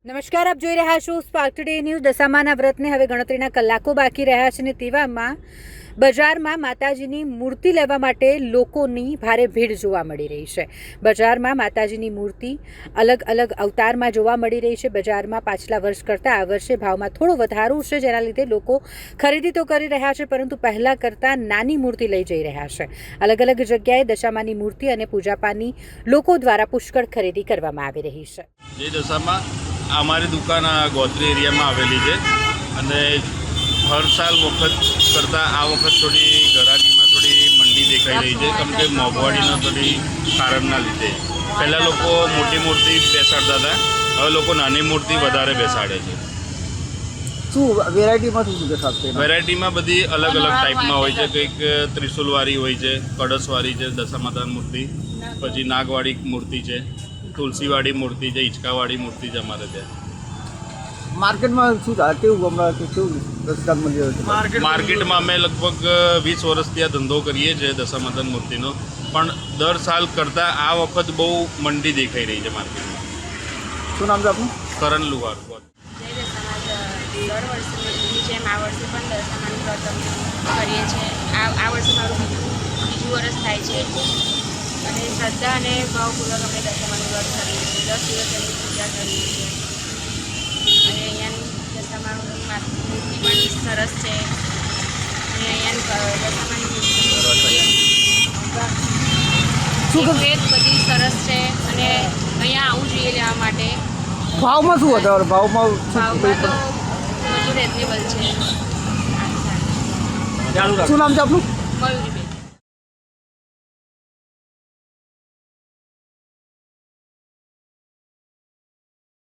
નમસ્કાર, આપ જોઈ રહ્યા છો સ્પાર્ક ટુડે ન્યૂઝ। દશામાના વ્રતને હવે ગણતરીના કલાકો બાકી રહ્યા છે ને તેવામાં બજારમાં માતાજીની મૂર્તિ લેવા માટે લોકોની ભારે ભીડ જોવા મળી રહી છે। બજારમાં માતાજીની મૂર્તિ અલગ અલગ અવતારમાં જોવા મળી રહી છે। બજારમાં પાછલા વર્ષ કરતાં આ વર્ષે ભાવમાં થોડો વધારો છે, જેના લીધે લોકો ખરીદી તો કરી રહ્યા છે, પરંતુ પહેલાં કરતાં નાની મૂર્તિ લઈ જઈ રહ્યા છે। અલગ અલગ જગ્યાએ દશામાની મૂર્તિ અને પૂજાપાની લોકો દ્વારા પુષ્કળ ખરીદી કરવામાં આવી રહી છે। જે દશામાં અમારી દુકાન ગોત્રી એરિયામાં આવેલી છે અને હર સાલ વખત કરતાં આ વખત થોડી ગરાગીમાં થોડી મંદી દેખાઈ રહી છે, કેમ કે મોંઘવારીના થોડી કારણના લીધે પહેલાં લોકો મોટી મૂર્તિ બેસાડતા હતા, હવે લોકો નાની મૂર્તિ વધારે બેસાડે છે। શું વેરાયટીમાં શું છે? ખાસ કરીને વેરાયટીમાં બધી અલગ અલગ ટાઈપમાં હોય છે, કંઈક ત્રિશુલવાળી હોય છે, કળશવાળી છે, દશામાતાની મૂર્તિ, પછી નાગવાળી મૂર્તિ છે, તુલસીવાળી મૂર્તિ છે, હિંચકાવાળી મૂર્તિ છે અમારે ત્યાં। માર્કેટમાં શું કેવું હમણાં કેવું પ્રતિસાદ મળી રહ્યો છે? માર્કેટમાં અમે લગભગ 20 વર્ષથી આ ધંધો કરીએ છીએ દશામાતાની મૂર્તિનો, પણ દર સાલ કરતાં આ વખત બહુ મંદી દેખાઈ રહી છે માર્કેટમાં। શું નામ છે આપનું? કરણ લુહાર। દર વર્ષની જેમ આ વર્ષે પણ દશામાનું વ્રત અમે કરીએ છીએ। આ વર્ષે મારું બીજું વર્ષ થાય છે અને શ્રદ્ધા અને ભાવપૂર્વક અમે દશામાનું વ્રત કરીએ છીએ। 10 દિવસ એની પૂજા કરીએ છીએ અને અહીંયાની દશામાની મૂર્તિ પણ સરસ છે અને અહીંયાની દશામાની મૂર્તિ બધી સરસ છે અને અહીંયા આવવું જોઈએ લેવા માટે। ભાવમાં શું વધારે? ભાવમાં ભાવમાં તો બધું રેઝનેબલ છે। શું નામ છે આપનું? મયુરી।